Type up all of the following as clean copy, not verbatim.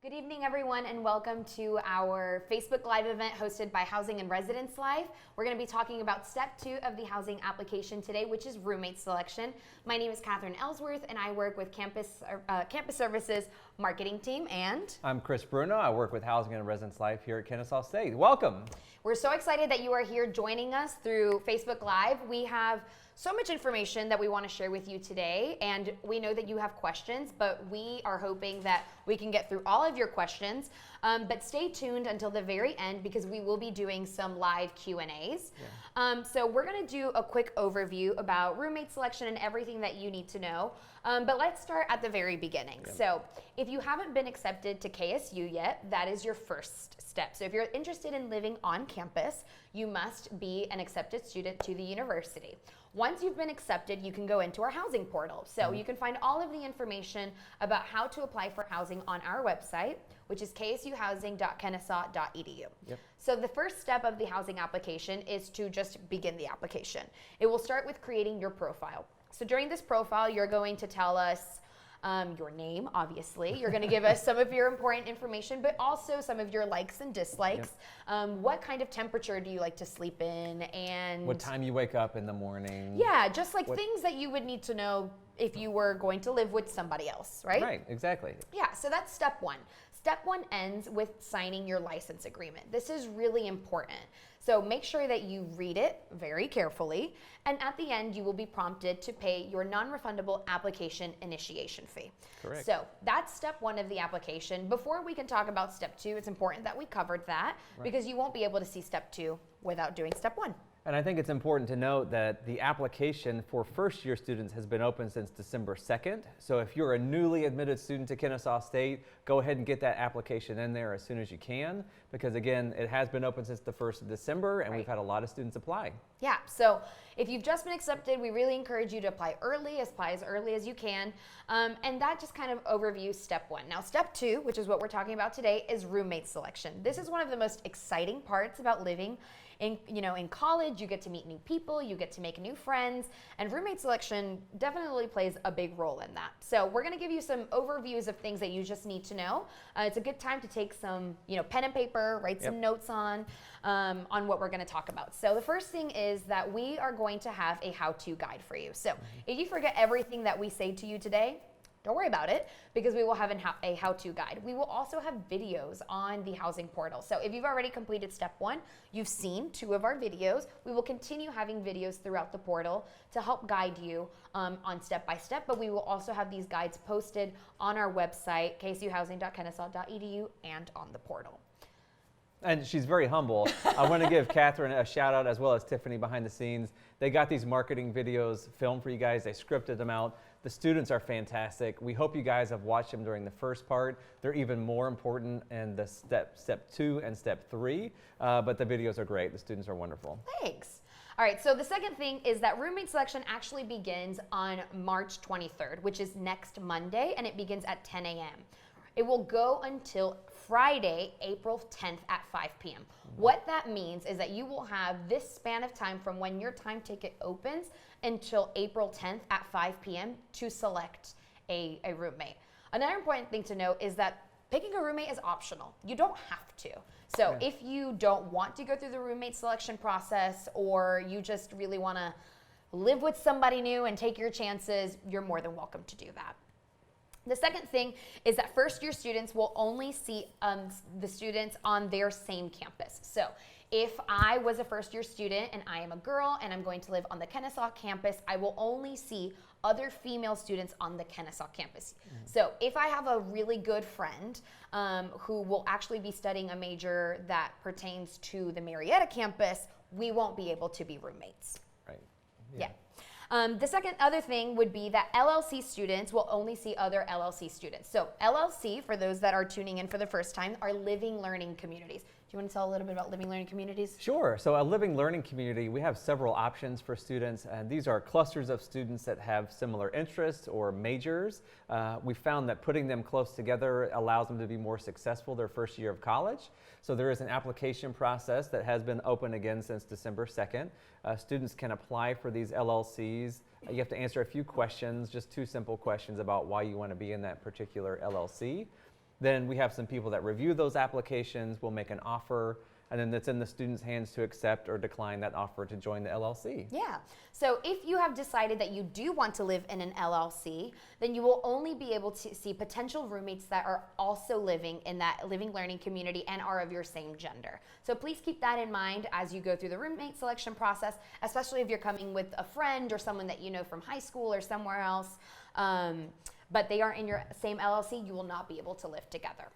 Good evening, everyone, and welcome to our Facebook Live event hosted by Housing and Residence Live. We're going to be talking about step 2 of the housing application today, which is roommate selection. My name is Catherine Ellsworth, and I work with Campus Services marketing team. And I'm Chris Bruno. I work with Housing and Residence Life here at Kennesaw State. Welcome. We're so excited that you are here joining us through Facebook Live. We have so much information that we want to share with you today, and we know that you have questions, but we are hoping that we can get through all of your questions. But stay tuned until the very end because we will be doing some live Q&As. Yeah. So we're going to do a quick overview about roommate selection and everything that you need to know. But let's start at the very beginning. Yeah. So if you haven't been accepted to KSU yet, that is your first step. So if you're interested in living on campus, you must be an accepted student to the university. Once you've been accepted, you can go into our housing portal. So you can find all of the information about how to apply for housing on our website, which is ksuhousing.kennesaw.edu. Yep. So the first step of the housing application is to just begin the application. It will start with creating your profile. So during this profile, you're going to tell us your name, obviously. You're going to give us some of your important information, but also some of your likes and dislikes. Yep. What kind of temperature do you like to sleep in? And what time you wake up in the morning. Yeah, just like things that you would need to know if you were going to live with somebody else, right? Right, exactly. Yeah, so that's step 1. Step 1 ends with signing your license agreement. This is really important. So make sure that you read it very carefully, and at the end you will be prompted to pay your non-refundable application initiation fee. Correct. So that's step 1 of the application. Before we can talk about step 2, it's important that we covered that because you won't be able to see step 2 without doing step 1. And I think it's important to note that the application for first-year students has been open since December 2nd. So if you're a newly admitted student to Kennesaw State, go ahead and get that application in there as soon as you can, because again, it has been open since the 1st of December, and we've had a lot of students apply. Yeah, so if you've just been accepted, we really encourage you to apply as early as you can. And that just kind of overviews step 1. Now, step 2, which is what we're talking about today, is roommate selection. This is one of the most exciting parts about living in college. You get to meet new people, you get to make new friends, and roommate selection definitely plays a big role in that. So we're going to give you some overviews of things that you just need to know. It's a good time to take some, pen and paper, write some notes on what we're going to talk about. So the first thing is that we are going to have a how-to guide for you. So if you forget everything that we say to you today, don't worry about it because we will have a how-to guide. We will also have videos on the housing portal. So if you've already completed step 1, you've seen 2 of our videos. We will continue having videos throughout the portal to help guide you on step by step, but we will also have these guides posted on our website, ksuhousing.kennesaw.edu, and on the portal. And she's very humble. I want to give Catherine a shout out as well as Tiffany behind the scenes. They got these marketing videos filmed for you guys. They scripted them out. The students are fantastic. We hope you guys have watched them during the first part. They're even more important in the step 2 and step 3, but the videos are great. The students are wonderful. Thanks. All right, so the second thing is that roommate selection actually begins on March 23rd, which is next Monday, and it begins at 10 a.m. It will go until Friday, April 10th at 5 p.m. What that means is that you will have this span of time from when your time ticket opens until April 10th at 5 p.m. to select a roommate. Another important thing to note is that picking a roommate is optional. You don't have to. So if you don't want to go through the roommate selection process, or you just really want to live with somebody new and take your chances, you're more than welcome to do that. The second thing is that first-year students will only see the students on their same campus. So if I was a first-year student and I am a girl and I'm going to live on the Kennesaw campus, I will only see other female students on the Kennesaw campus. So if I have a really good friend who will actually be studying a major that pertains to the Marietta campus, we won't be able to be roommates. Right. Yeah. The other thing would be that LLC students will only see other LLC students. So LLC, for those that are tuning in for the first time, are living learning communities. Do you want to tell a little bit about living learning communities? Sure. So a living learning community, we have several options for students, and these are clusters of students that have similar interests or majors. We found that putting them close together allows them to be more successful their first year of college. So there is an application process that has been open again since December 2nd. Students can apply for these LLCs. You have to answer a few questions, just 2 simple questions about why you want to be in that particular LLC. Then we have some people that review those applications, will make an offer, and then it's in the student's hands to accept or decline that offer to join the LLC. Yeah. So if you have decided that you do want to live in an LLC, then you will only be able to see potential roommates that are also living in that living learning community and are of your same gender. So please keep that in mind as you go through the roommate selection process, especially if you're coming with a friend or someone that you know from high school or somewhere else, but they aren't in your same LLC, you will not be able to live together.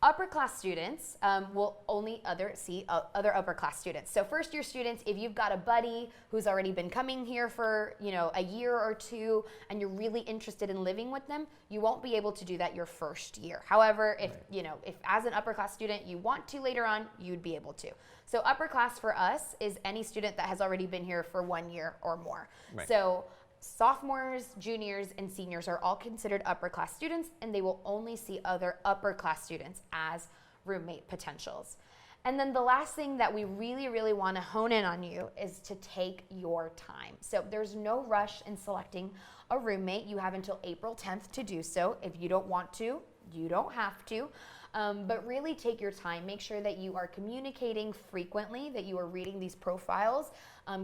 Upper class students will only see other upper class students. So first year students, if you've got a buddy who's already been coming here for a year or two and you're really interested in living with them, you won't be able to do that your first year. However, if if as an upper class student you want to later on, you'd be able to. So upper class for us is any student that has already been here for 1 year or more. Right. So sophomores, juniors, and seniors are all considered upper class students, and they will only see other upper class students as roommate potentials. And then the last thing that we really, really want to hone in on you is to take your time. So there's no rush in selecting a roommate. You have until April 10th to do so. If you don't want to, you don't have to. But really take your time. Make sure that you are communicating frequently, that you are reading these profiles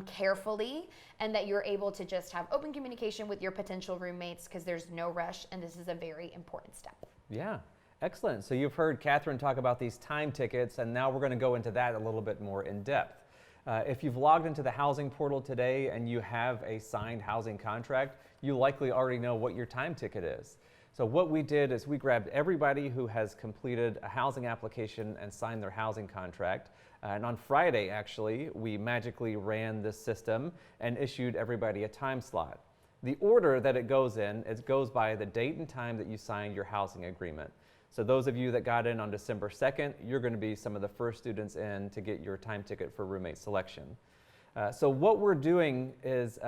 carefully, and that you're able to just have open communication with your potential roommates, because there's no rush, and this is a very important step. Yeah, excellent. So you've heard Catherine talk about these time tickets, and now we're going to go into that a little bit more in depth. If you've logged into the housing portal today and you have a signed housing contract, you likely already know what your time ticket is. So what we did is we grabbed everybody who has completed a housing application and signed their housing contract. And on Friday, actually, we magically ran this system and issued everybody a time slot. The order that it goes in, it goes by the date and time that you signed your housing agreement. So those of you that got in on December 2nd, you're going to be some of the first students in to get your time ticket for roommate selection. So what we're doing is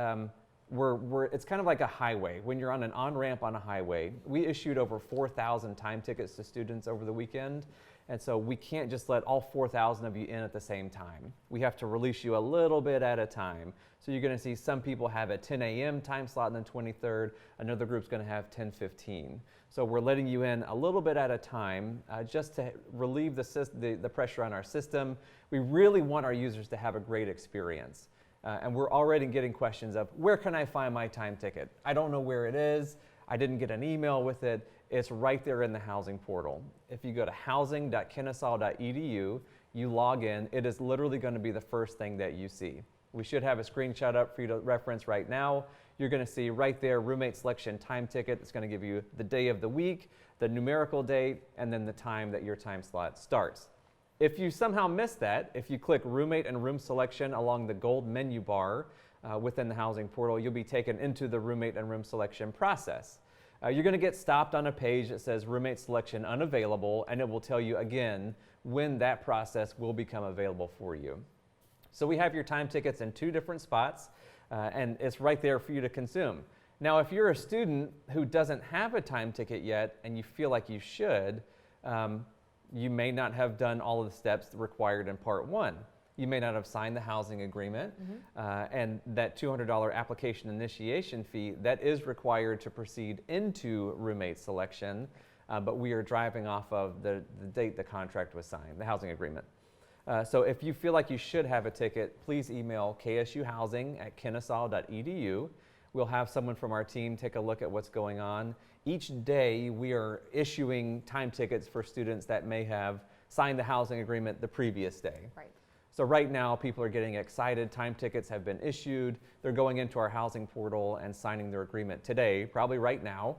it's kind of like a highway. When you're on an on-ramp on a highway, we issued over 4,000 time tickets to students over the weekend. And so we can't just let all 4,000 of you in at the same time. We have to release you a little bit at a time. So you're going to see some people have a 10 a.m. time slot on the 23rd. Another group's going to have 10:15. So we're letting you in a little bit at a time just to relieve the pressure on our system. We really want our users to have a great experience. And we're already getting questions of, where can I find my time ticket? I don't know where it is. I didn't get an email with it. It's right there in the housing portal. If you go to housing.kennesaw.edu, you log in, it is literally going to be the first thing that you see. We should have a screenshot up for you to reference right now. You're going to see right there, roommate selection time ticket. It's going to give you the day of the week, the numerical date, and then the time that your time slot starts. If you somehow missed that, if you click roommate and room selection along the gold menu bar within the housing portal, you'll be taken into the roommate and room selection process. You're going to get stopped on a page that says roommate selection unavailable, and it will tell you again when that process will become available for you. So we have your time tickets in 2 different spots, and it's right there for you to consume. Now, if you're a student who doesn't have a time ticket yet and you feel like you should, you may not have done all of the steps required in Part 1. You may not have signed the housing agreement, and that $200 application initiation fee, that is required to proceed into roommate selection, but we are driving off of the date the contract was signed, the housing agreement. So if you feel like you should have a ticket, please email ksuhousing@kennesaw.edu. We'll have someone from our team take a look at what's going on. Each day we are issuing time tickets for students that may have signed the housing agreement the previous day. Right. So right now people are getting excited. Time tickets have been issued. They're going into our housing portal and signing their agreement today, probably right now.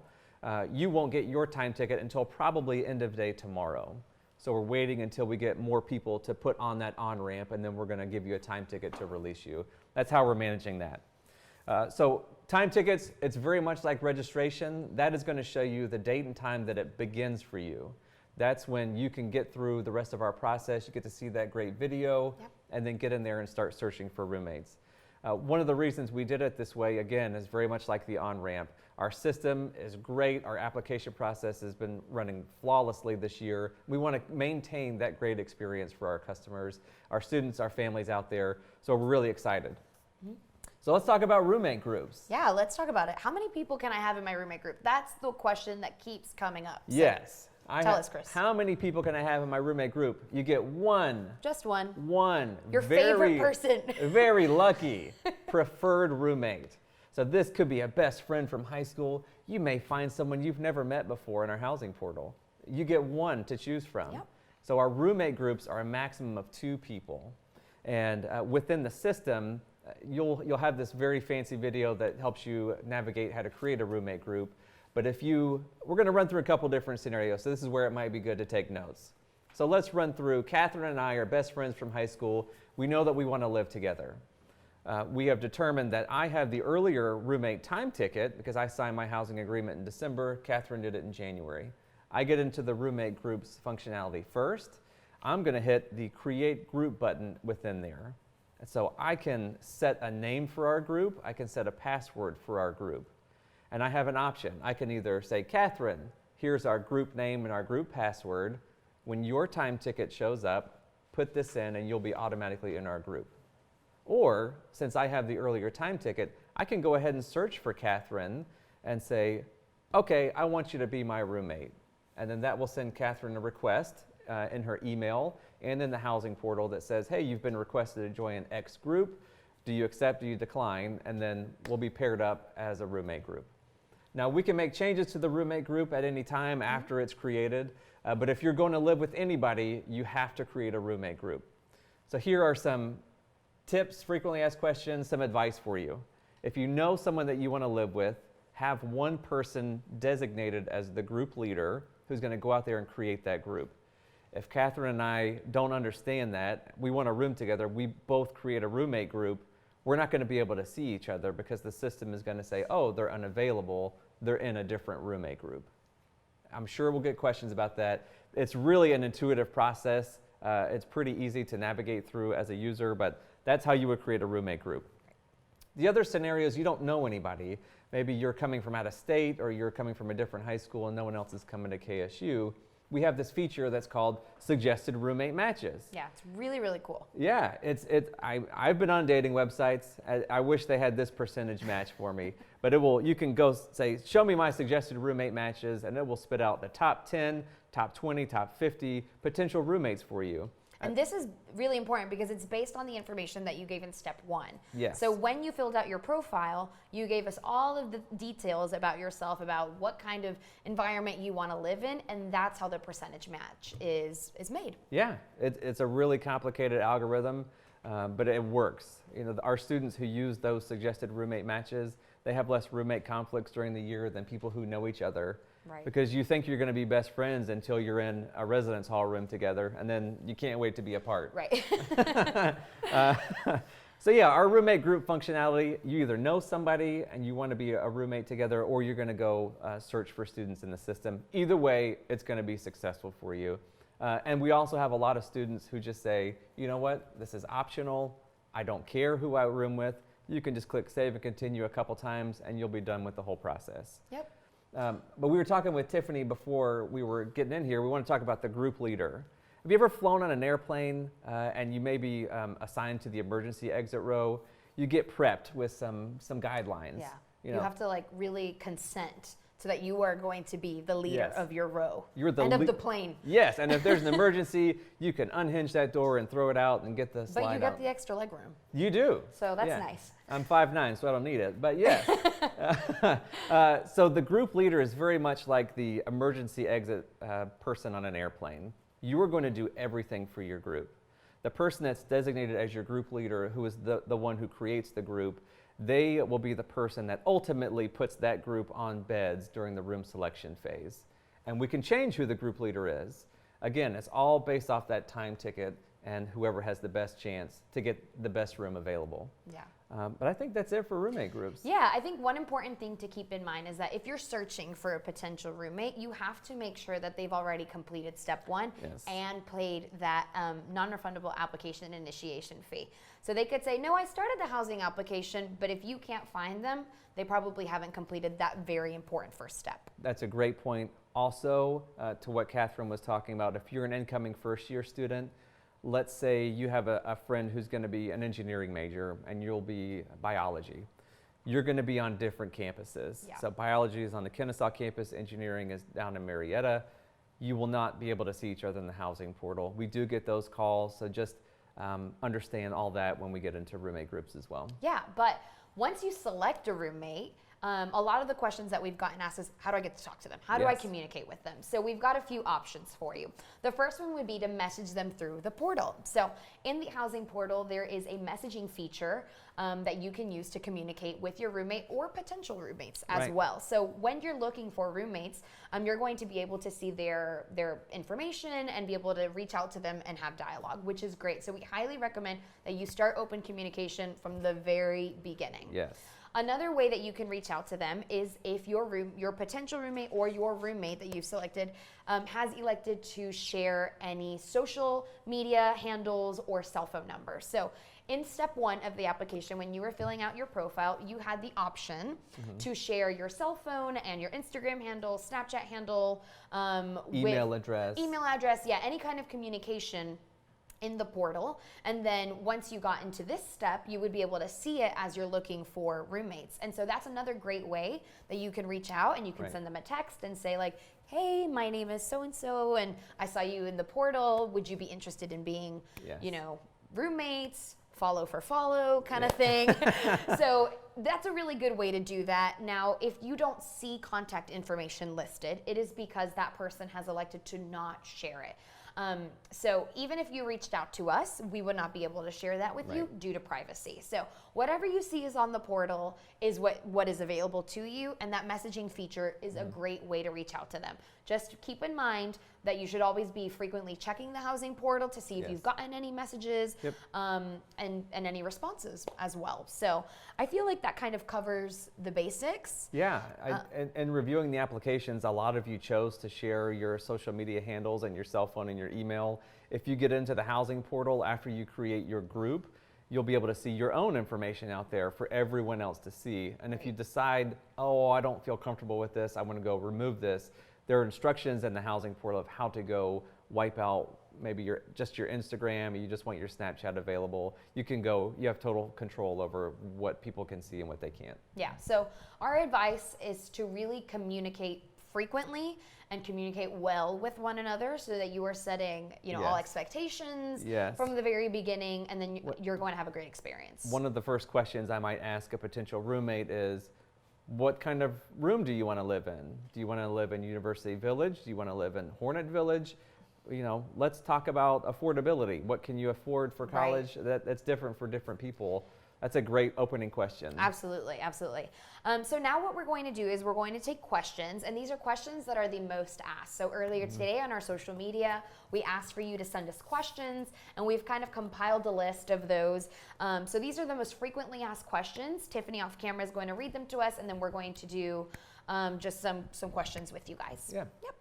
You won't get your time ticket until probably end of day tomorrow. So we're waiting until we get more people to put on that on-ramp, and then we're going to give you a time ticket to release you. That's how we're managing that. So time tickets, it's very much like registration. That is going to show you the date and time that it begins for you. That's when you can get through the rest of our process. You get to see that great video, and then get in there and start searching for roommates. One of the reasons we did it this way, again, is very much like the on-ramp. Our system is great. Our application process has been running flawlessly this year. We want to maintain that great experience for our customers, our students, our families out there. So we're really excited. So let's talk about roommate groups. Yeah, let's talk about it. How many people can I have in my roommate group? That's the question that keeps coming up. So. Yes. Tell us, Chris. How many people can I have in my roommate group? You get one. Just one. One. Your favorite person. Very lucky preferred roommate. So this could be a best friend from high school. You may find someone you've never met before in our housing portal. You get one to choose from. Yep. So our roommate groups are a maximum of 2 people. And within the system, you'll have this very fancy video that helps you navigate how to create a roommate group. But we're going to run through a couple different scenarios. So this is where it might be good to take notes. So let's run through. Catherine and I are best friends from high school. We know that we want to live together. We have determined that I have the earlier roommate time ticket because I signed my housing agreement in December. Catherine did it in January. I get into the roommate groups functionality first. I'm going to hit the create group button within there. And so I can set a name for our group. I can set a password for our group. And I have an option. I can either say, Catherine, here's our group name and our group password. When your time ticket shows up, put this in and you'll be automatically in our group. Or, since I have the earlier time ticket, I can go ahead and search for Catherine and say, okay, I want you to be my roommate. And then that will send Catherine a request in her email and in the housing portal that says, hey, you've been requested to join an X group. Do you accept, do you decline? And then we'll be paired up as a roommate group. Now, we can make changes to the roommate group at any time after it's created, but if you're going to live with anybody, you have to create a roommate group. So here are some tips, frequently asked questions, some advice for you. If you know someone that you want to live with, have one person designated as the group leader who's going to go out there and create that group. If Catherine and I don't understand that, we want a room together, we both create a roommate group, we're not going to be able to see each other because the system is going to say, oh, they're unavailable, they're in a different roommate group. I'm sure we'll get questions about that. It's really an intuitive process. It's pretty easy to navigate through as a user, but that's how you would create a roommate group. The other scenarios, you don't know anybody. Maybe you're coming from out of state or you're coming from a different high school and no one else is coming to KSU. We have this feature that's called suggested roommate matches. Yeah, it's really, really cool. Yeah, I've been on dating websites. I wish they had this percentage match for me, but you can go say, show me my suggested roommate matches, and it will spit out the top 10, top 20, top 50 potential roommates for you. And this is really important because it's based on the information that you gave in step 1. Yes. So when you filled out your profile, you gave us all of the details about yourself, about what kind of environment you want to live in, and that's how the percentage match is made. Yeah, it's a really complicated algorithm, but it works. You know, our students who use those suggested roommate matches, they have less roommate conflicts during the year than people who know each other. Right. Because you think you're going to be best friends until you're in a residence hall room together, and then you can't wait to be apart. Right. So yeah, our roommate group functionality, you either know somebody and you want to be a roommate together, or you're going to go search for students in the system. Either way, it's going to be successful for you. And we also have a lot of students who just say, you know what, this is optional. I don't care who I room with. You can just click save and continue a couple times, and you'll be done with the whole process. Yep. But we were talking with Tiffany before we were getting in here. We want to talk about the group leader. Have you ever flown on an airplane and you may be assigned to the emergency exit row? You get prepped with some guidelines. Yeah. You You have to like really consent so that you are going to be the leader Yes. of your row You're the and of the plane. Yes, and if there's an emergency, you can unhinge that door and throw it out and get the slide But you get out. the extra leg room. You do. So that's Yeah. nice. I'm 5'9", so I don't need it, but yes. So the group leader is very much like the emergency exit person on an airplane. You are going to do everything for your group. The person that's designated as your group leader, who is the one who creates the group, they will be the person that ultimately puts that group on beds during the room selection phase. And we can change who the group leader is. Again, it's all based off that time ticket and whoever has the best chance to get the best room available. Yeah. But I think that's it for roommate groups. Yeah, I think one important thing to keep in mind is that if you're searching for a potential roommate, you have to make sure that they've already completed step 1 Yes. and paid that non-refundable application initiation fee. So they could say, no, I started the housing application, but if you can't find them, they probably haven't completed that very important first step. That's a great point. Also, to what Catherine was talking about, if you're an incoming first-year student, let's say you have a friend who's going to be an engineering major and you'll be biology. You're going to be on different campuses. Yeah. So biology is on the Kennesaw campus, engineering is down in Marietta. you will not be able to see each other in the housing portal. We do get those calls, so just understand all that when we get into roommate groups as well. Yeah, but once you select a roommate, a lot of the questions that we've gotten asked is, how do I get to talk to them? How do I communicate with them? So we've got a few options for you. The first one would be to message them through the portal. So in the housing portal, there is a messaging feature that you can use to communicate with your roommate or potential roommates as well. So when you're looking for roommates, you're going to be able to see their information and be able to reach out to them and have dialogue, which is great. So we highly recommend that you start open communication from the very beginning. Yes. Another way that you can reach out to them is if your potential roommate or your roommate that you've selected has elected to share any social media handles or cell phone numbers. So in step 1 of the application, when you were filling out your profile, you had the option to share your cell phone and your Instagram handle, Snapchat handle, email address, yeah, any kind of communication in the portal. And then once you got into this step, you would be able to see it as you're looking for roommates. And so that's another great way that you can reach out and you can send them a text and say like, hey, my name is so-and-so and I saw you in the portal. Would you be interested in being, roommates? Follow for follow kind of thing. So that's a really good way to do that. Now, if you don't see contact information listed, it is because that person has elected to not share it. So even if you reached out to us, we would not be able to share that with you due to privacy. So whatever you see is on the portal is what is available to you, and that messaging feature is a great way to reach out to them. Just keep in mind that you should always be frequently checking the housing portal to see if you've gotten any messages and any responses as well. So I feel like that kind of covers the basics. Yeah, and reviewing the applications, a lot of you chose to share your social media handles and your cell phone and your email. If you get into the housing portal after you create your group, you'll be able to see your own information out there for everyone else to see. And if you decide, oh, I don't feel comfortable with this, I want to go remove this, there are instructions in the housing portal of how to go wipe out maybe your Instagram, you just want your Snapchat available. You can go, you have total control over what people can see and what they can't. Yeah, so our advice is to really communicate frequently and communicate well with one another so that you are setting, all expectations from the very beginning, and then you're going to have a great experience. One of the first questions I might ask a potential roommate is, what kind of room do you want to live in? Do you want to live in University Village? Do you want to live in Hornet Village? Let's talk about affordability. What can you afford for college? That's different for different people. That's a great opening question. Absolutely, absolutely. So now what we're going to do is we're going to take questions, and these are questions that are the most asked. So earlier today on our social media, we asked for you to send us questions, and we've kind of compiled a list of those. So these are the most frequently asked questions. Tiffany off camera is going to read them to us, and then we're going to do just some questions with you guys. Yeah. Yep.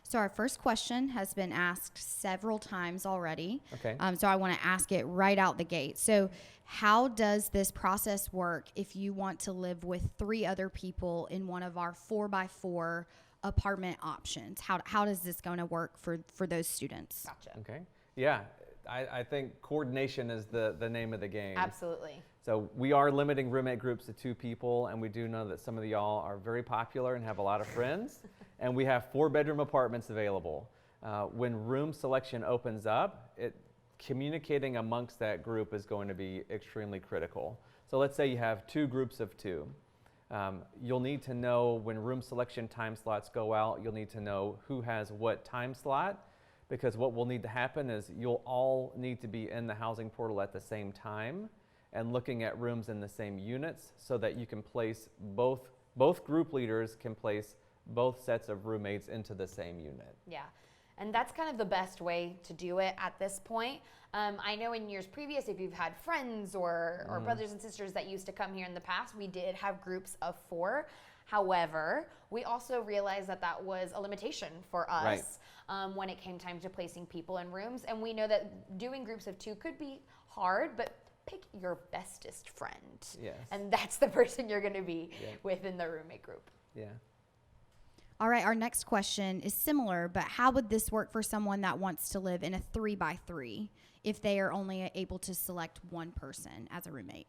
So our first question has been asked several times already. Okay. So I want to ask it right out the gate. So how does this process work if you want to live with 3 other people in one of our 4x4 apartment options? How does this going to work for those students? Gotcha. Okay. Yeah, I think coordination is the name of the game. Absolutely. So we are limiting roommate groups to 2 people, and we do know that some of y'all are very popular and have a lot of friends. And we have 4-bedroom apartments available. When room selection opens up, communicating amongst that group is going to be extremely critical. So let's say you have 2 groups of 2. You'll need to know when room selection time slots go out, you'll need to know who has what time slot, because what will need to happen is you'll all need to be in the housing portal at the same time and looking at rooms in the same units so that you can place both group leaders can place both sets of roommates into the same unit. Yeah, and that's kind of the best way to do it at this point. I know in years previous, if you've had friends or brothers and sisters that used to come here in the past, we did have groups of 4. However, we also realized that was a limitation for us when it came time to placing people in rooms. And we know that doing groups of 2 could be hard, but pick your bestest friend. Yes. And that's the person you're going to be within the roommate group. Yeah. All right, our next question is similar, but how would this work for someone that wants to live in a 3x3 if they are only able to select one person as a roommate?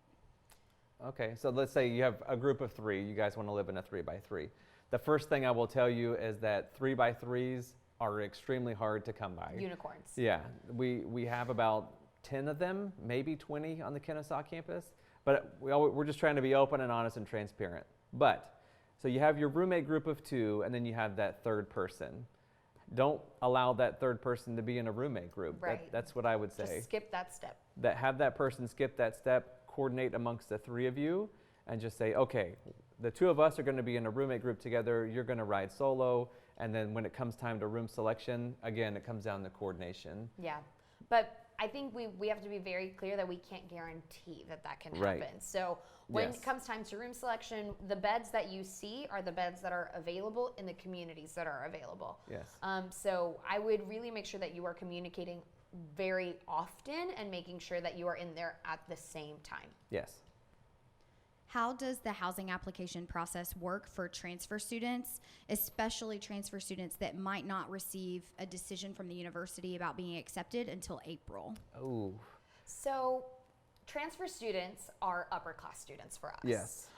Okay, so let's say you have a group of 3. You guys want to live in a 3x3. The first thing I will tell you is that 3x3s are extremely hard to come by. Unicorns. Yeah, we have about 10 of them, maybe 20 on the Kennesaw campus, but we're just trying to be open and honest and transparent. But, so you have your roommate group of 2, and then you have that third person. Don't allow that third person to be in a roommate group. Right. That's what I would say. Just skip that step. Have that person skip that step, coordinate amongst the 3 of you, and just say, okay, the 2 of us are going to be in a roommate group together, you're going to ride solo, and then when it comes time to room selection, again, it comes down to coordination. Yeah, but I think we have to be very clear that we can't guarantee that can happen. Right. So when Yes. it comes time to room selection, the beds that you see are the beds that are available in the communities that are available. Yes. So I would really make sure that you are communicating very often and making sure that you are in there at the same time. Yes. How does the housing application process work for transfer students, especially transfer students that might not receive a decision from the university about being accepted until April? Oh. So transfer students are upper class students for us. Yes.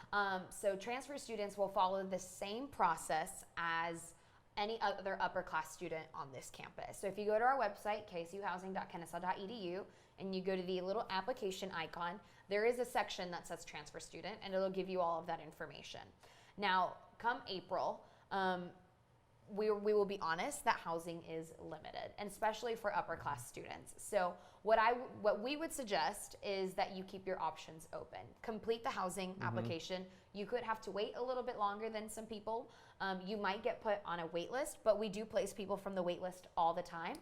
So transfer students will follow the same process as any other upper class student on this campus. So if you go to our website, ksuhousing.kennesaw.edu, and you go to the little application icon, there is a section that says transfer student, and it'll give you all of that information. Now, come April, we will be honest that housing is limited, and especially for upper class students. So what we would suggest is that you keep your options open. Complete the housing application. You could have to wait a little bit longer than some people. You might get put on a wait list, but we do place people from the wait list all the time.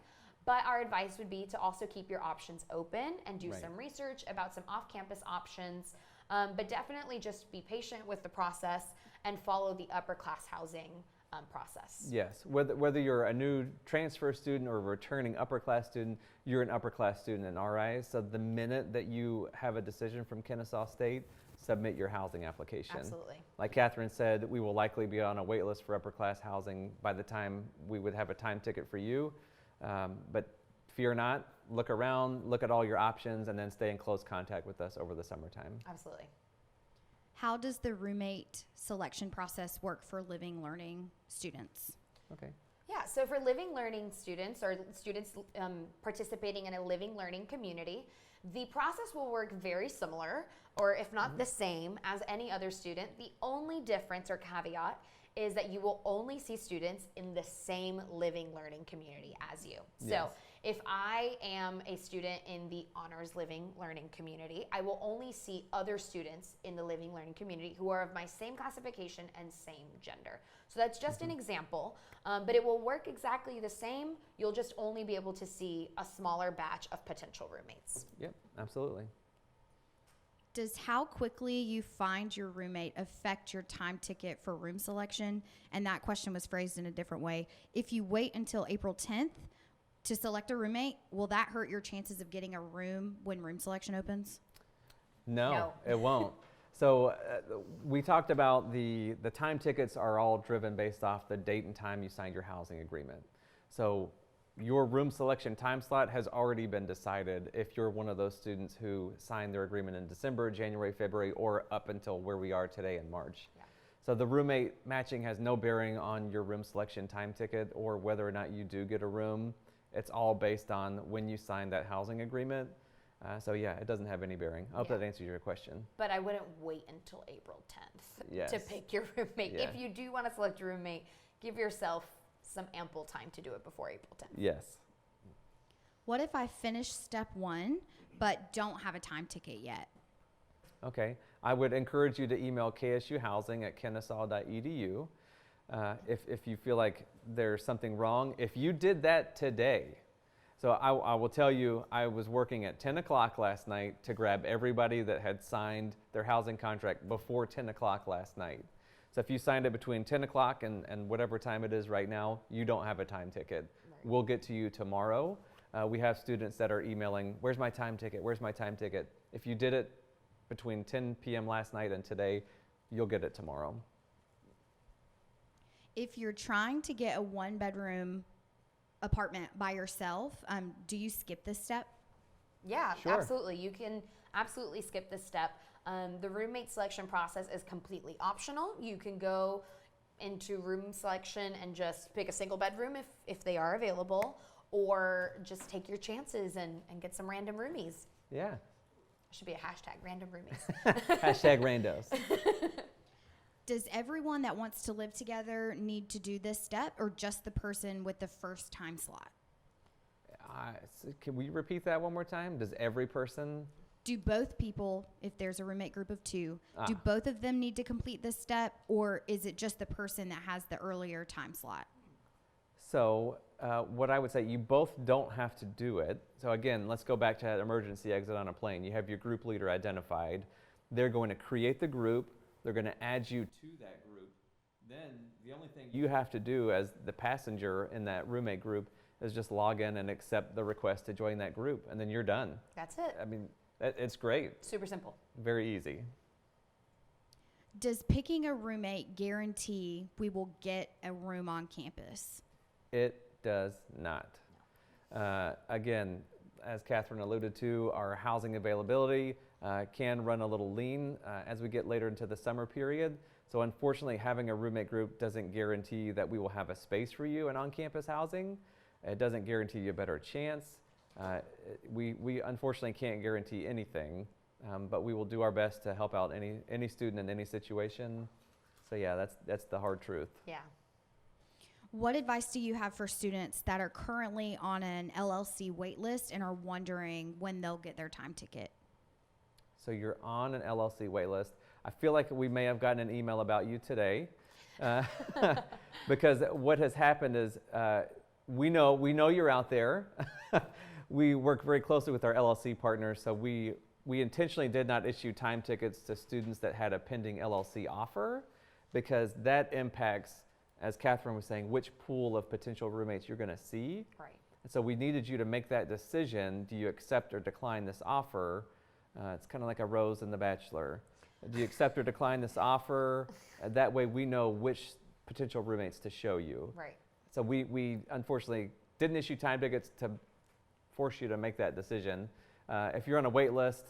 But our advice would be to also keep your options open and do Right. some research about some off-campus options. But definitely just be patient with the process and follow the upper class housing process. Yes. Whether you're a new transfer student or a returning upper class student, you're an upper class student in our eyes. So the minute that you have a decision from Kennesaw State, submit your housing application. Absolutely. Like Catherine said, we will likely be on a wait list for upper class housing by the time we would have a time ticket for you. But fear not, look around, look at all your options, and then stay in close contact with us over the summertime. Absolutely. How does the roommate selection process work for living learning students? Okay. Yeah, so for living learning students or students participating in a living learning community, the process will work very similar, or if not the same, as any other student. The only difference or caveat is that you will only see students in the same living learning community as you. So Yes. if I am a student in the honors living learning community, I will only see other students in the living learning community who are of my same classification and same gender. So that's just an example, but it will work exactly the same. You'll just only be able to see a smaller batch of potential roommates. Yep, absolutely. Does how quickly you find your roommate affect your time ticket for room selection? And that question was phrased in a different way. If you wait until April 10th to select a roommate, will that hurt your chances of getting a room when room selection opens? No. It won't. So we talked about the time tickets are all driven based off the date and time you signed your housing agreement. So your room selection time slot has already been decided if you're one of those students who signed their agreement in December, January, February, or up until where we are today in March. Yeah. So the roommate matching has no bearing on your room selection time ticket or whether or not you do get a room. It's all based on when you signed that housing agreement. So yeah, it doesn't have any bearing. I hope Yeah. that answers your question. But I wouldn't wait until April 10th Yes. to pick your roommate. Yeah. If you do want to select your roommate, give yourself some ample time to do it before April 10th. Yes. What if I finish step 1 but don't have a time ticket yet? Okay. I would encourage you to email ksuhousing@kennesaw.edu if you feel like there's something wrong. If you did that today, so I will tell you, I was working at 10 o'clock last night to grab everybody that had signed their housing contract before 10 o'clock last night. So if you signed it between 10 o'clock and whatever time it is right now, you don't have a time ticket. Right. We'll get to you tomorrow. We have students that are emailing, where's my time ticket? Where's my time ticket? If you did it between 10 p.m. last night and today, you'll get it tomorrow. If you're trying to get a 1-bedroom apartment by yourself, do you skip this step? Yeah, Sure. absolutely. You can absolutely skip this step. The roommate selection process is completely optional. You can go into room selection and just pick a single bedroom if they are available, or just take your chances and get some random roomies. Yeah. Should be a hashtag, random roomies. Hashtag randos. Does everyone that wants to live together need to do this step, or just the person with the first time slot? Can we repeat that one more time? Does every person? Do both people, if there's a roommate group of two, do both of them need to complete this step, or is it just the person that has the earlier time slot? So what I would say, you both don't have to do it. So again, let's go back to that emergency exit on a plane. You have your group leader identified. They're going to create the group. They're going to add you to that group. Then the only thing you have to do as the passenger in that roommate group is just log in and accept the request to join that group, and then you're done. That's it. I mean, it's great. Super simple. Very easy. Does picking a roommate guarantee we will get a room on campus? It does not. Again, as Catherine alluded to, our housing availability can run a little lean as we get later into the summer period. So unfortunately, having a roommate group doesn't guarantee that we will have a space for you in on-campus housing. It doesn't guarantee you a better chance. We unfortunately can't guarantee anything, but we will do our best to help out any student in any situation. So yeah, that's the hard truth. Yeah. What advice do you have for students that are currently on an LLC wait list and are wondering when they'll get their time ticket? So you're on an LLC wait list. I feel like we may have gotten an email about you today because what has happened is we know you're out there. We work very closely with our LLC partners, so we intentionally did not issue time tickets to students that had a pending LLC offer, because that impacts, as Catherine was saying, which pool of potential roommates you're going to see. Right. And so we needed you to make that decision. Do you accept or decline this offer? It's kind of like a rose in The Bachelor. Do you accept or decline this offer? That way we know which potential roommates to show you. Right. So we unfortunately didn't issue time tickets to force you to make that decision. If you're on a wait list,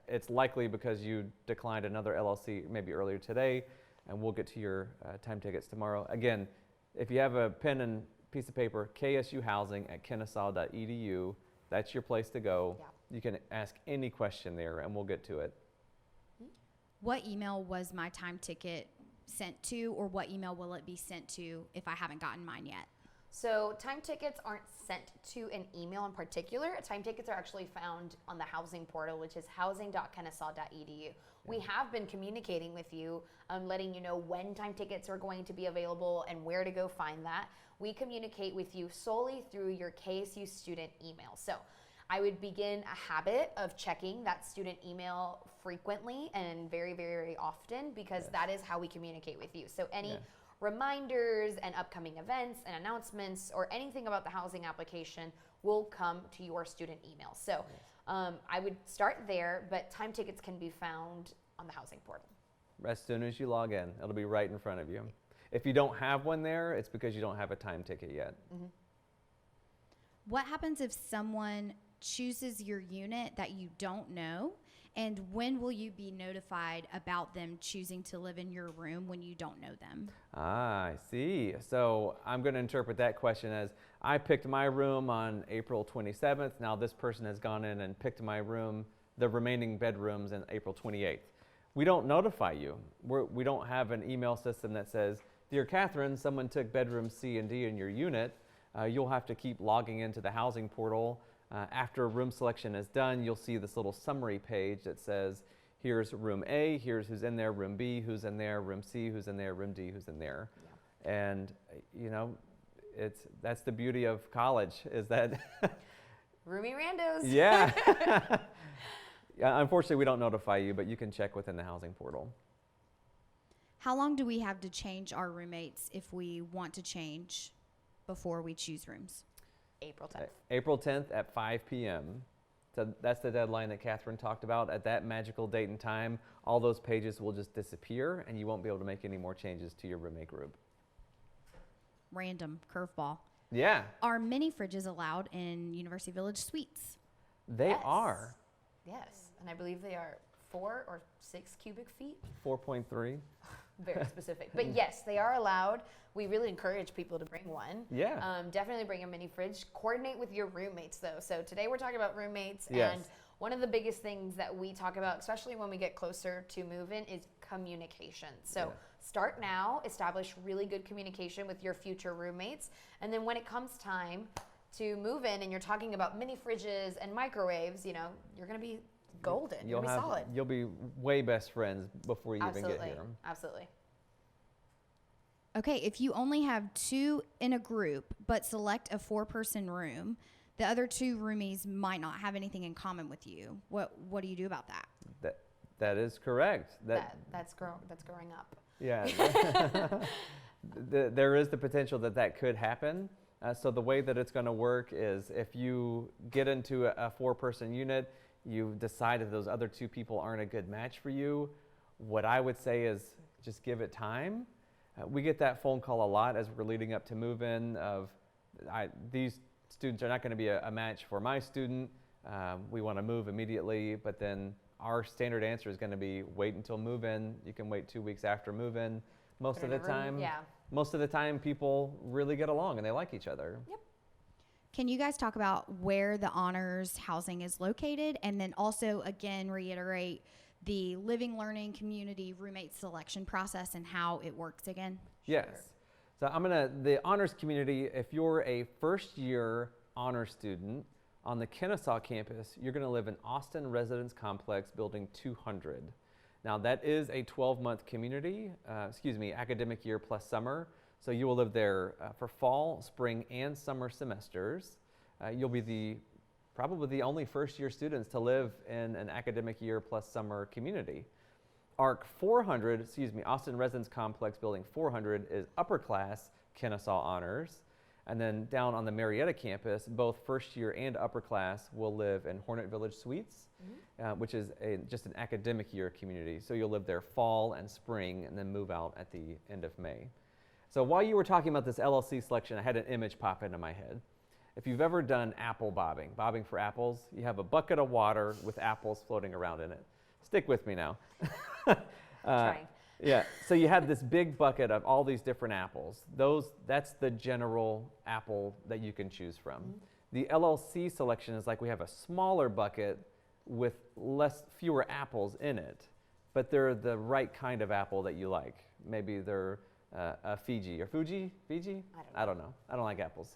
it's likely because you declined another LLC maybe earlier today, and we'll get to your time tickets tomorrow. Again, if you have a pen and piece of paper, ksuhousing@kennesaw.edu, that's your place to go. Yeah. You can ask any question there, and we'll get to it. What email was my time ticket sent to, or what email will it be sent to if I haven't gotten mine yet? So time tickets aren't sent to an email in particular. Time tickets are actually found on the housing portal, which is housing.kennesaw.edu. We have been communicating with you, letting you know when time tickets are going to be available and where to go find that. We communicate with you solely through your KSU student email. So I would begin a habit of checking that student email frequently and very, very, very often, because that is how we communicate with you. So any reminders and upcoming events and announcements or anything about the housing application will come to your student email. So I would start there, but time tickets can be found on the housing portal. As soon as you log in, it'll be right in front of you. If you don't have one there, it's because you don't have a time ticket yet. Mm-hmm. What happens if someone chooses your unit that you don't know? And when will you be notified about them choosing to live in your room when you don't know them? Ah, I see. So I'm going to interpret that question as, I picked my room on April 27th. Now this person has gone in and picked my room, the remaining bedrooms, on April 28th. We don't notify you. We don't have an email system that says, Dear Catherine, someone took bedroom C and D in your unit. You'll have to keep logging into the housing portal. After room selection is done, you'll see this little summary page that says, here's room A, here's who's in there, room B, who's in there, room C, who's in there, room D, who's in there. Yeah. And, you know, that's the beauty of college, is that Roomy randos. Yeah. Unfortunately, we don't notify you, but you can check within the housing portal. How long do we have to change our roommates if we want to change before we choose rooms? April 10th. April 10th at 5 p.m. So that's the deadline that Catherine talked about. At that magical date and time, all those pages will just disappear, and you won't be able to make any more changes to your roommate group. Random curveball. Yeah. Are mini fridges allowed in University Village suites? They are. Yes, and I believe they are 4 or 6 cubic feet. 4.3. Very specific. But yes, they are allowed. We really encourage people to bring one. Yeah. Definitely bring a mini fridge. Coordinate with your roommates though. So today we're talking about roommates, Yes. and one of the biggest things that we talk about, especially when we get closer to move-in, is communication. So start now, establish really good communication with your future roommates, and then when it comes time to move in and you're talking about mini fridges and microwaves, you're going to be golden. You'll be solid. You'll be way best friends before you Absolutely. even get here. Absolutely. Okay, if you only have 2 in a group, but select a 4-person room, the other 2 roomies might not have anything in common with you. What do you do about that? That is correct. That's growing up. Yeah. There is the potential that could happen. So the way that it's going to work is if you get into a 4-person unit, you decide that those other 2 people aren't a good match for you, what I would say is just give it time. We get that phone call a lot as we're leading up to move-in of these students are not going to be a match for my student. We want to move immediately, but then our standard answer is going to be wait until move-in. You can wait 2 weeks after move-in. Most of the time people really get along and they like each other. Yep. Can you guys talk about where the honors housing is located, and then also again reiterate the living, learning, community roommate selection process and how it works again? Yes. So the honors community, if you're a first-year honor student on the Kennesaw campus, you're going to live in Austin Residence Complex Building 200. Now that is a 12-month community, academic year plus summer. So you will live there for fall, spring, and summer semesters. You'll be probably the only first-year students to live in an academic year plus summer community. ARC 400, Austin Residence Complex Building 400 is upper class Kennesaw honors. And then down on the Marietta campus, both first year and upper class will live in Hornet Village Suites, which is just an academic year community. So you'll live there fall and spring and then move out at the end of May. So while you were talking about this LLC selection, I had an image pop into my head. If you've ever done apple bobbing for apples, you have a bucket of water with apples floating around in it. Stick with me now. Trying. Yeah, so you have this big bucket of all these different apples. That's the general apple that you can choose from. The LLC selection is like we have a smaller bucket with fewer apples in it, but they're the right kind of apple that you like. Maybe they're a Fiji or Fuji? I don't know. I don't like apples.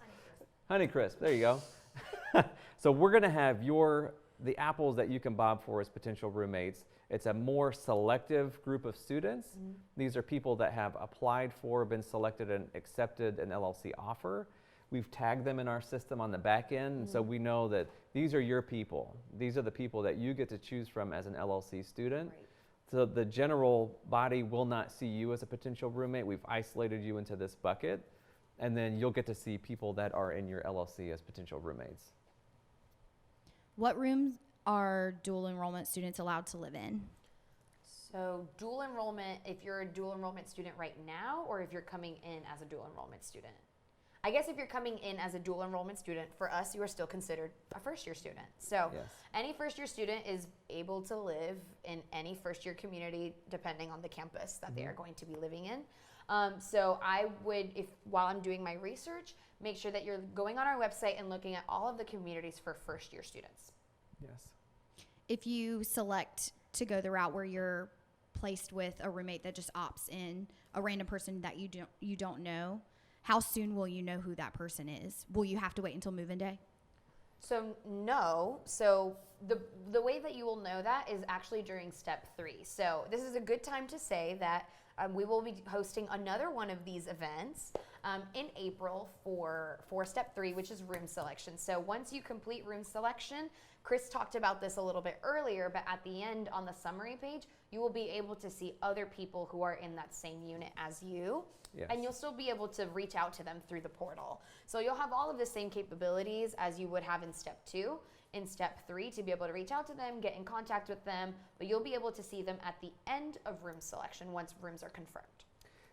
Honeycrisp, there you go. So we're gonna have the apples that you can bob for as potential roommates. It's a more selective group of students. These are people that have applied for, been selected, and accepted an LLC offer. We've tagged them in our system on the back end, and so we know that these are your people. These are the people that you get to choose from as an LLC student. Right. So the general body will not see you as a potential roommate. We've isolated you into this bucket, and then you'll get to see people that are in your LLC as potential roommates. What rooms are dual enrollment students allowed to live in? So dual enrollment, if you're a dual enrollment student right now, or if you're coming in as a dual enrollment student. I guess if you're coming in as a dual enrollment student, for us, you are still considered a first-year student. So any first-year student is able to live in any first-year community depending on the campus that they are going to be living in. So I would, while I'm doing my research, make sure that you're going on our website and looking at all of the communities for first-year students. Yes. If you select to go the route where you're placed with a roommate that just opts in a random person that you don't know, how soon will you know who that person is? Will you have to wait until move-in day? So no. So the way that you will know that is actually during step 3. So this is a good time to say that we will be hosting another one of these events in April for step 3, which is room selection. So once you complete room selection, Chris talked about this a little bit earlier, but at the end on the summary page, you will be able to see other people who are in that same unit as you. Yes. And you'll still be able to reach out to them through the portal. So you'll have all of the same capabilities as you would have in step 2, in step 3 to be able to reach out to them, get in contact with them, but you'll be able to see them at the end of room selection once rooms are confirmed.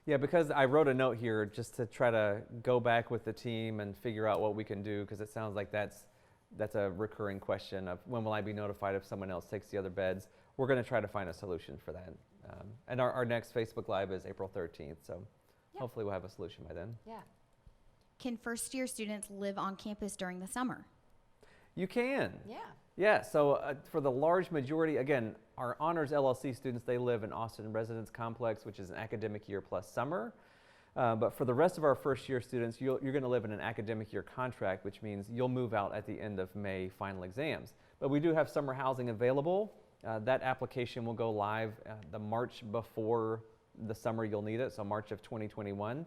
Yeah, because I wrote a note here just to try to go back with the team and figure out what we can do, because it sounds like that's a recurring question of when will I be notified if someone else takes the other beds. We're going to try to find a solution for that. And our next Facebook Live is April 13th, so hopefully we'll have a solution by then. Yeah. Can first-year students live on campus during the summer? You can. Yeah. Yeah, so for the large majority, again, our Honors LLC students, they live in Austin Residence Complex, which is an academic year plus summer. But for the rest of our first-year students, you're going to live in an academic year contract, which means you'll move out at the end of May final exams. But we do have summer housing available. That application will go live the March before the summer you'll need it, so March of 2021.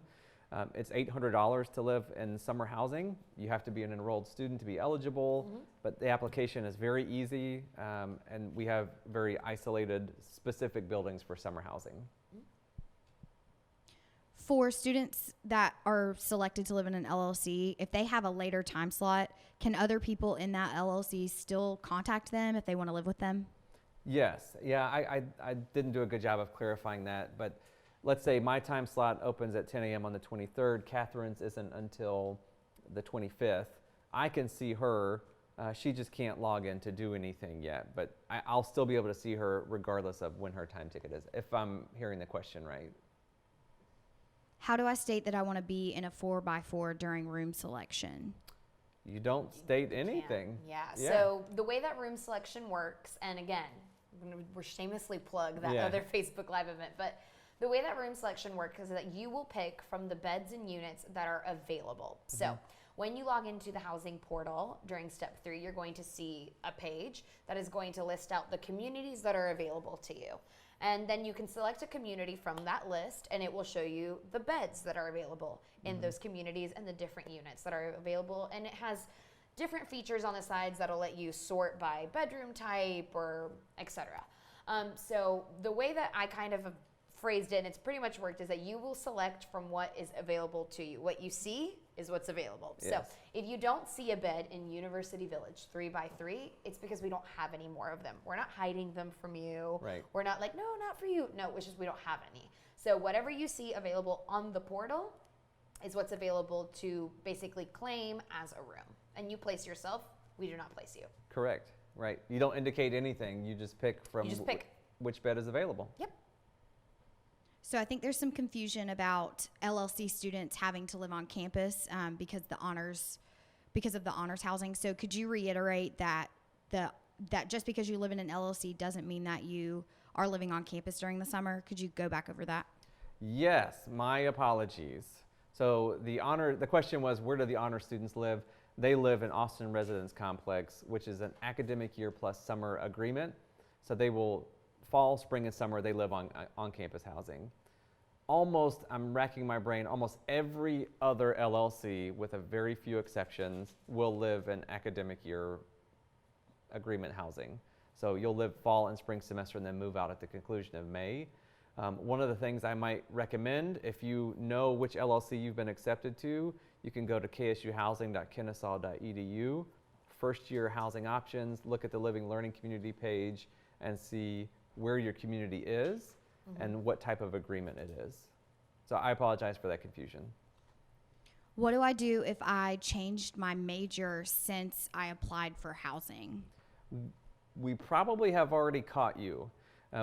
It's $800 to live in summer housing. You have to be an enrolled student to be eligible, but the application is very easy, and we have very isolated, specific buildings for summer housing. For students that are selected to live in an LLC, if they have a later time slot, can other people in that LLC still contact them if they want to live with them? Yes, yeah, I didn't do a good job of clarifying that, but let's say my time slot opens at 10 a.m. on the 23rd, Catherine's isn't until the 25th. I can see her, she just can't log in to do anything yet, but I'll still be able to see her regardless of when her time ticket is, if I'm hearing the question right. How do I state that I want to be in a 4x4 during room selection? You don't state anything. Yeah. So the way that room selection works, and again, we're shamelessly plug that other Facebook Live event, but the way that room selection works is that you will pick from the beds and units that are available. So when you log into the housing portal during step 3, you're going to see a page that is going to list out the communities that are available to you. And then you can select a community from that list, and it will show you the beds that are available in those communities and the different units that are available. And it has different features on the sides that'll let you sort by bedroom type or etc. So the way that I kind of phrased it, and it's pretty much worked, is that you will select from what is available to you. What you see is what's available. Yes. So if you don't see a bed in University Village 3x3, it's because we don't have any more of them. We're not hiding them from you. Right. We're not like, no, not for you. No, it's just we don't have any. So whatever you see available on the portal is what's available to basically claim as a room. And you place yourself, we do not place you. Correct, right. You don't indicate anything, you just pick from You just pick. Which bed is available. Yep. So I think there's some confusion about LLC students having to live on campus because of the honors housing. So could you reiterate that that just because you live in an LLC doesn't mean that you are living on campus during the summer? Could you go back over that? Yes, my apologies. So the question was, where do the honor students live? They live in Austin Residence Complex, which is an academic year plus summer agreement. So they will fall, spring, and summer, they live on campus housing. I'm racking my brain, almost every other LLC, with a very few exceptions, will live in academic year agreement housing. So you'll live fall and spring semester and then move out at the conclusion of May. One of the things I might recommend, if you know which LLC you've been accepted to, you can go to ksuhousing.kennesaw.edu, first year housing options, look at the Living Learning Community page and see where your community is and what type of agreement it is. So I apologize for that confusion. What do I do if I changed my major since I applied for housing? We probably have already caught you.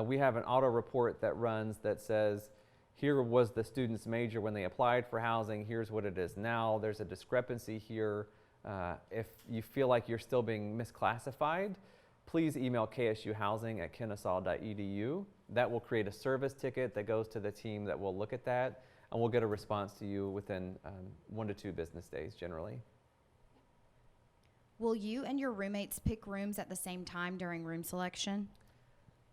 We have an auto report that runs that says, here was the student's major when they applied for housing, here's what it is now, there's a discrepancy here. If you feel like you're still being misclassified, please email ksuhousing@kennesaw.edu. That will create a service ticket that goes to the team that will look at that, and we'll get a response to you within 1 to 2 business days generally. Will you and your roommates pick rooms at the same time during room selection?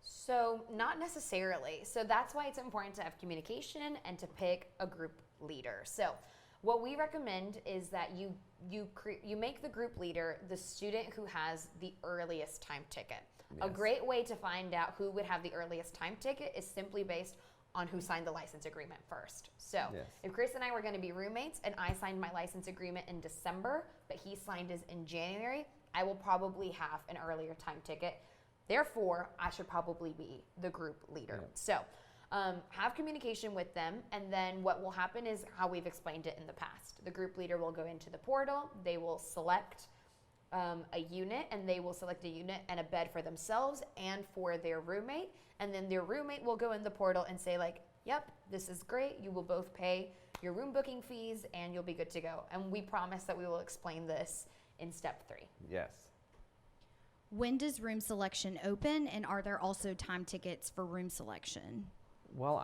So not necessarily. So that's why it's important to have communication and to pick a group leader. So what we recommend is that you make the group leader the student who has the earliest time ticket. Yes. A great way to find out who would have the earliest time ticket is simply based on who signed the license agreement first. So if Chris and I were going to be roommates and I signed my license agreement in December, but he signed his in January, I will probably have an earlier time ticket. Therefore, I should probably be the group leader. Yeah. So have communication with them, and then what will happen is how we've explained it in the past. The group leader will go into the portal, they will select a unit, and they will select a unit and a bed for themselves and for their roommate. And then their roommate will go in the portal and say like, yep, this is great. You will both pay your room booking fees and you'll be good to go. And we promise that we will explain this in step 3. Yes. When does room selection open, and are there also time tickets for room selection? Well,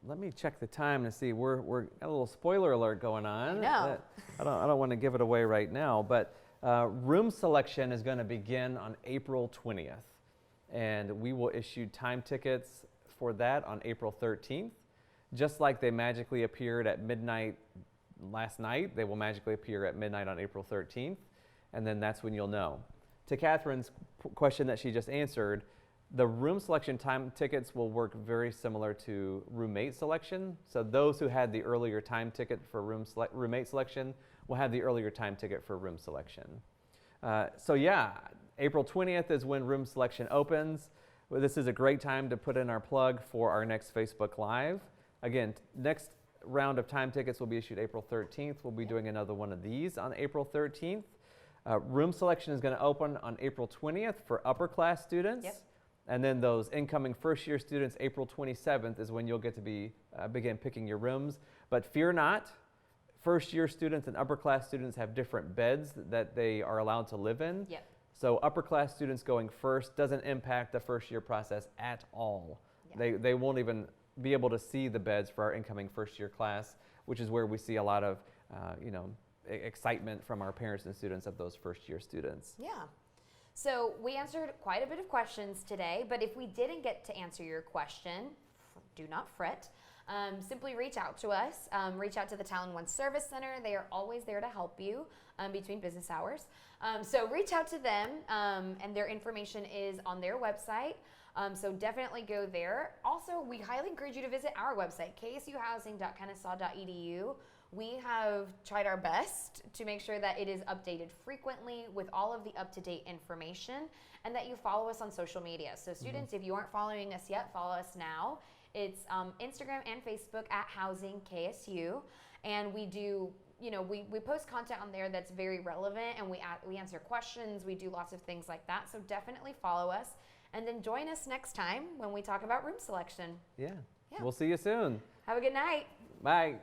let me check the time to see. We're got a little spoiler alert going on. I know. I don't want to give it away right now, but room selection is going to begin on April 20th, and we will issue time tickets for that on April 13th. Just like they magically appeared at midnight last night, they will magically appear at midnight on April 13th, and then that's when you'll know. To Catherine's question that she just answered, the room selection time tickets will work very similar to roommate selection. So those who had the earlier time ticket for roommate selection will have the earlier time ticket for room selection. So yeah, April 20th is when room selection opens. Well, this is a great time to put in our plug for our next Facebook Live. Again, next round of time tickets will be issued April 13th. We'll be doing another one of these on April 13th. Room selection is going to open on April 20th for upper class students. Yep. And then those incoming first year students, April 27th is when you'll get to begin picking your rooms. But fear not, first year students and upper class students have different beds that they are allowed to live in. Yep. So upper class students going first doesn't impact the first year process at all. Yeah. They won't even be able to see the beds for our incoming first year class, which is where we see a lot of excitement from our parents and students of those first year students. Yeah. So we answered quite a bit of questions today, but if we didn't get to answer your question, do not fret. Simply reach out to us. Reach out to the Talon One Service Center. They are always there to help you between business hours. So reach out to them, and their information is on their website. So definitely go there. Also, we highly encourage you to visit our website, ksuhousing.kennesaw.edu. We have tried our best to make sure that it is updated frequently with all of the up-to-date information, and that you follow us on social media. So students, if you aren't following us yet, follow us now. It's Instagram and Facebook at Housing KSU, and we do, we post content on there that's very relevant, and we answer questions. We do lots of things like that. So definitely follow us, and then join us next time when we talk about room selection. Yeah. We'll see you soon. Have a good night. Bye.